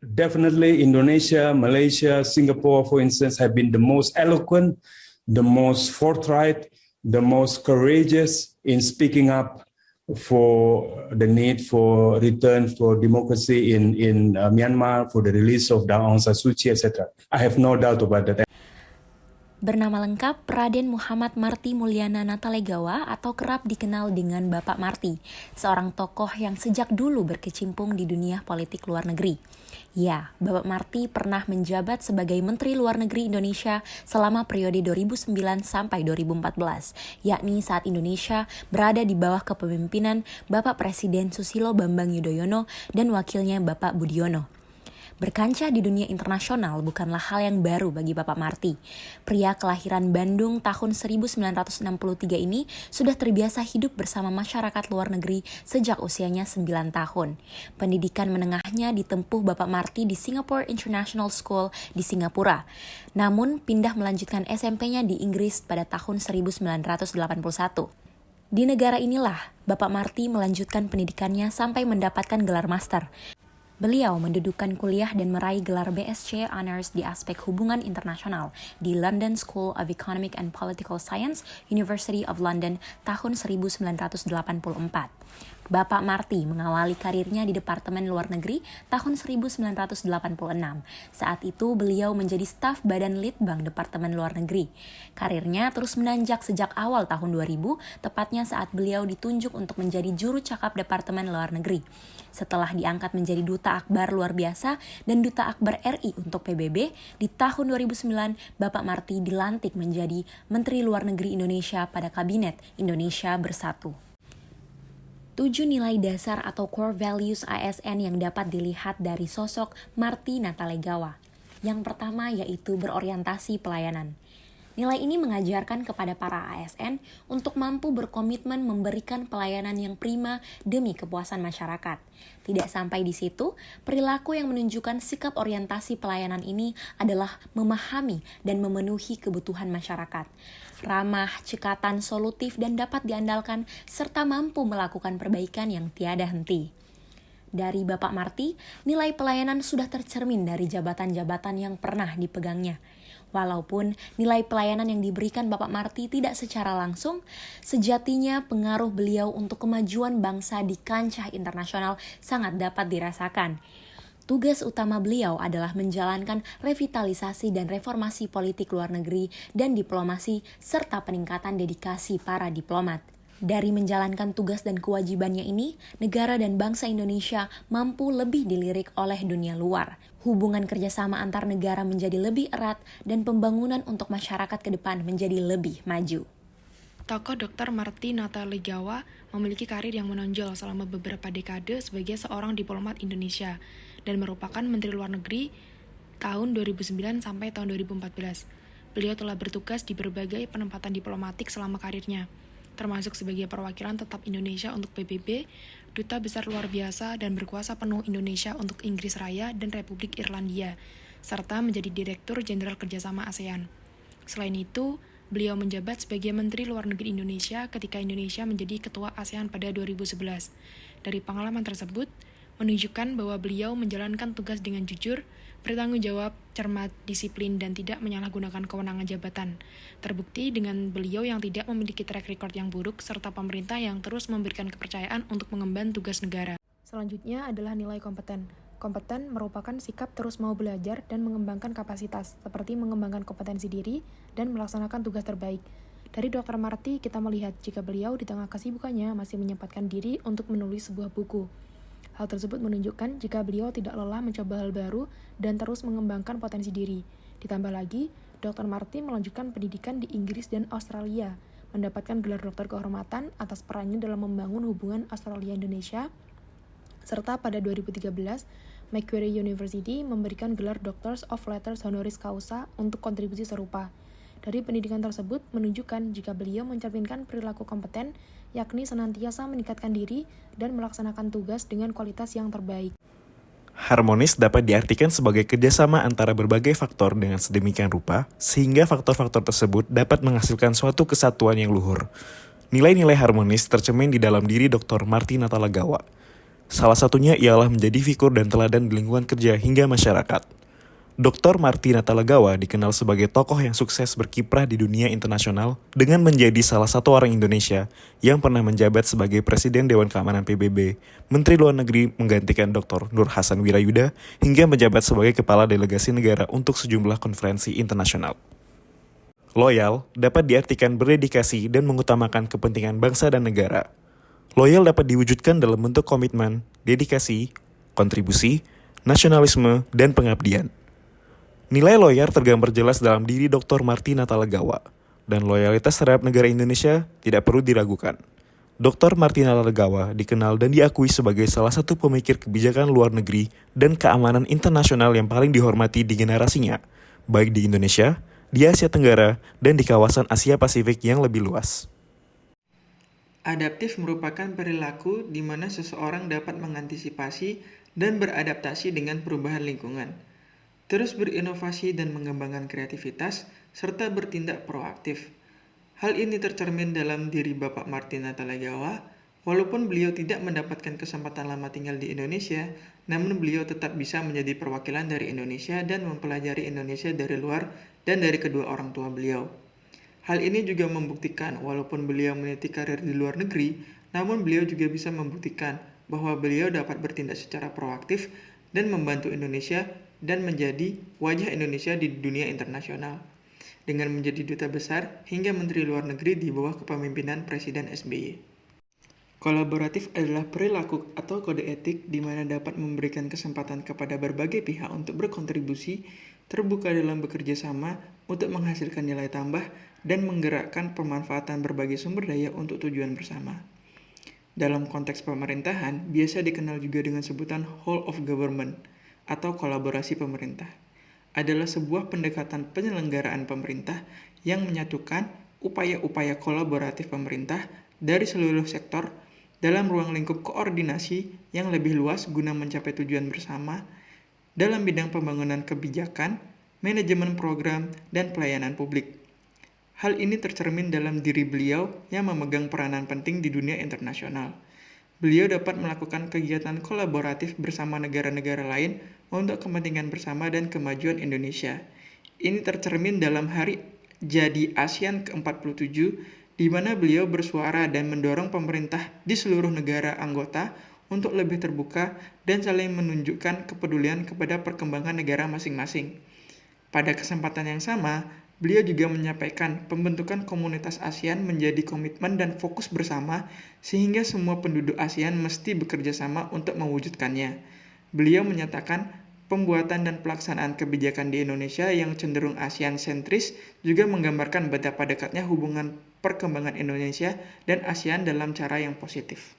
Definitely, Indonesia, Malaysia, Singapore, for instance, have been the most eloquent, the most forthright, the most courageous in speaking up for the need for return for democracy in Myanmar, for the release of Daw Aung San Suu Kyi, etc. I have no doubt about that. Bernama lengkap Raden Muhammad Marty Mulyana Natalegawa atau kerap dikenal dengan Bapak Marty, seorang tokoh yang sejak dulu berkecimpung di dunia politik luar negeri. Ya, Bapak Marty pernah menjabat sebagai Menteri Luar Negeri Indonesia selama periode 2009 sampai 2014, yakni saat Indonesia berada di bawah kepemimpinan Bapak Presiden Susilo Bambang Yudhoyono dan wakilnya Bapak Budiono. Berkancah di dunia internasional bukanlah hal yang baru bagi Bapak Marty. Pria kelahiran Bandung tahun 1963 ini sudah terbiasa hidup bersama masyarakat luar negeri sejak usianya 9 tahun. Pendidikan menengahnya ditempuh Bapak Marty di Singapore International School di Singapura. Namun pindah melanjutkan SMP-nya di Inggris pada tahun 1981. Di negara inilah Bapak Marty melanjutkan pendidikannya sampai mendapatkan gelar master. Beliau mendudukan kuliah dan meraih gelar BSc Honors di aspek hubungan internasional di London School of Economic and Political Science, University of London tahun 1984. Bapak Marty mengawali karirnya di Departemen Luar Negeri tahun 1986. Saat itu beliau menjadi staf Badan Litbang Departemen Luar Negeri. Karirnya terus menanjak sejak awal tahun 2000, tepatnya saat beliau ditunjuk untuk menjadi juru cakap Departemen Luar Negeri. Setelah diangkat menjadi Duta Akbar Luar Biasa dan Duta Akbar RI untuk PBB, di tahun 2009 Bapak Marty dilantik menjadi Menteri Luar Negeri Indonesia pada Kabinet Indonesia Bersatu. 7 nilai dasar atau core values ASN yang dapat dilihat dari sosok Marty Natalegawa. Yang pertama yaitu berorientasi pelayanan. Nilai ini mengajarkan kepada para ASN untuk mampu berkomitmen memberikan pelayanan yang prima demi kepuasan masyarakat. Tidak sampai di situ, perilaku yang menunjukkan sikap orientasi pelayanan ini adalah memahami dan memenuhi kebutuhan masyarakat. Ramah, cekatan, solutif, dan dapat diandalkan, serta mampu melakukan perbaikan yang tiada henti. Dari Bapak Marty, nilai pelayanan sudah tercermin dari jabatan-jabatan yang pernah dipegangnya. Walaupun nilai pelayanan yang diberikan Bapak Marty tidak secara langsung, sejatinya pengaruh beliau untuk kemajuan bangsa di kancah internasional sangat dapat dirasakan. Tugas utama beliau adalah menjalankan revitalisasi dan reformasi politik luar negeri dan diplomasi serta peningkatan dedikasi para diplomat. Dari menjalankan tugas dan kewajibannya ini, negara dan bangsa Indonesia mampu lebih dilirik oleh dunia luar. Hubungan kerjasama antar negara menjadi lebih erat dan pembangunan untuk masyarakat ke depan menjadi lebih maju. Tokoh Dr. Marty Natalegawa memiliki karir yang menonjol selama beberapa dekade sebagai seorang diplomat Indonesia dan merupakan Menteri Luar Negeri tahun 2009 sampai tahun 2014. Beliau telah bertugas di berbagai penempatan diplomatik selama karirnya, termasuk sebagai perwakilan tetap Indonesia untuk PBB, Duta Besar Luar Biasa dan berkuasa penuh Indonesia untuk Inggris Raya dan Republik Irlandia, serta menjadi Direktur Jenderal Kerjasama ASEAN. Selain itu, beliau menjabat sebagai Menteri Luar Negeri Indonesia ketika Indonesia menjadi Ketua ASEAN pada 2011. Dari pengalaman tersebut, menunjukkan bahwa beliau menjalankan tugas dengan jujur, bertanggung jawab, cermat, disiplin, dan tidak menyalahgunakan kewenangan jabatan. Terbukti dengan beliau yang tidak memiliki track record yang buruk, serta pemerintah yang terus memberikan kepercayaan untuk mengemban tugas negara. Selanjutnya adalah nilai kompeten. Kompeten merupakan sikap terus mau belajar dan mengembangkan kapasitas, seperti mengembangkan kompetensi diri dan melaksanakan tugas terbaik. Dari Dr. Marty, kita melihat jika beliau di tengah kesibukannya masih menyempatkan diri untuk menulis sebuah buku. Hal tersebut menunjukkan jika beliau tidak lelah mencoba hal baru dan terus mengembangkan potensi diri. Ditambah lagi, Dr. Marty melanjutkan pendidikan di Inggris dan Australia, mendapatkan gelar doktor kehormatan atas perannya dalam membangun hubungan Australia-Indonesia, serta pada 2013, Macquarie University memberikan gelar Doctors of Letters Honoris Causa untuk kontribusi serupa. Dari pendidikan tersebut menunjukkan jika beliau mencerminkan perilaku kompeten, yakni senantiasa meningkatkan diri dan melaksanakan tugas dengan kualitas yang terbaik. Harmonis dapat diartikan sebagai kerjasama antara berbagai faktor dengan sedemikian rupa, sehingga faktor-faktor tersebut dapat menghasilkan suatu kesatuan yang luhur. Nilai-nilai harmonis tercermin di dalam diri Dr. Marty Natalegawa. Salah satunya ialah menjadi figur dan teladan di lingkungan kerja hingga masyarakat. Dr. Marty Natalegawa dikenal sebagai tokoh yang sukses berkiprah di dunia internasional dengan menjadi salah satu orang Indonesia yang pernah menjabat sebagai Presiden Dewan Keamanan PBB, Menteri Luar Negeri menggantikan Dr. Nur Hasan Wirayuda, hingga menjabat sebagai Kepala Delegasi Negara untuk sejumlah konferensi internasional. Loyal dapat diartikan berdedikasi dan mengutamakan kepentingan bangsa dan negara. Loyal dapat diwujudkan dalam bentuk komitmen, dedikasi, kontribusi, nasionalisme, dan pengabdian. Nilai loyal tergambar jelas dalam diri Dr. Marty Natalegawa, dan loyalitas terhadap negara Indonesia tidak perlu diragukan. Dr. Marty Natalegawa dikenal dan diakui sebagai salah satu pemikir kebijakan luar negeri dan keamanan internasional yang paling dihormati di generasinya, baik di Indonesia, di Asia Tenggara, dan di kawasan Asia Pasifik yang lebih luas. Adaptif merupakan perilaku di mana seseorang dapat mengantisipasi dan beradaptasi dengan perubahan lingkungan, terus berinovasi dan mengembangkan kreativitas, serta bertindak proaktif. Hal ini tercermin dalam diri Bapak Marty Natalegawa. Walaupun beliau tidak mendapatkan kesempatan lama tinggal di Indonesia, namun beliau tetap bisa menjadi perwakilan dari Indonesia dan mempelajari Indonesia dari luar dan dari kedua orang tua beliau. Hal ini juga membuktikan walaupun beliau meniti karir di luar negeri, namun beliau juga bisa membuktikan bahwa beliau dapat bertindak secara proaktif dan membantu Indonesia dan menjadi wajah Indonesia di dunia internasional, dengan menjadi duta besar hingga Menteri Luar Negeri di bawah kepemimpinan Presiden SBY. Kolaboratif adalah perilaku atau kode etik di mana dapat memberikan kesempatan kepada berbagai pihak untuk berkontribusi, terbuka dalam bekerja sama untuk menghasilkan nilai tambah, dan menggerakkan pemanfaatan berbagai sumber daya untuk tujuan bersama. Dalam konteks pemerintahan, biasa dikenal juga dengan sebutan whole of government atau kolaborasi pemerintah. Adalah sebuah pendekatan penyelenggaraan pemerintah yang menyatukan upaya-upaya kolaboratif pemerintah dari seluruh sektor dalam ruang lingkup koordinasi yang lebih luas guna mencapai tujuan bersama dalam bidang pembangunan kebijakan, manajemen program, dan pelayanan publik. Hal ini tercermin dalam diri beliau yang memegang peranan penting di dunia internasional. Beliau dapat melakukan kegiatan kolaboratif bersama negara-negara lain untuk kepentingan bersama dan kemajuan Indonesia. Ini tercermin dalam Hari Jadi ASEAN ke-47, di mana beliau bersuara dan mendorong pemerintah di seluruh negara anggota untuk lebih terbuka dan saling menunjukkan kepedulian kepada perkembangan negara masing-masing. Pada kesempatan yang sama, beliau juga menyampaikan pembentukan komunitas ASEAN menjadi komitmen dan fokus bersama sehingga semua penduduk ASEAN mesti bekerja sama untuk mewujudkannya. Beliau menyatakan pembuatan dan pelaksanaan kebijakan di Indonesia yang cenderung ASEAN sentris juga menggambarkan betapa dekatnya hubungan perkembangan Indonesia dan ASEAN dalam cara yang positif.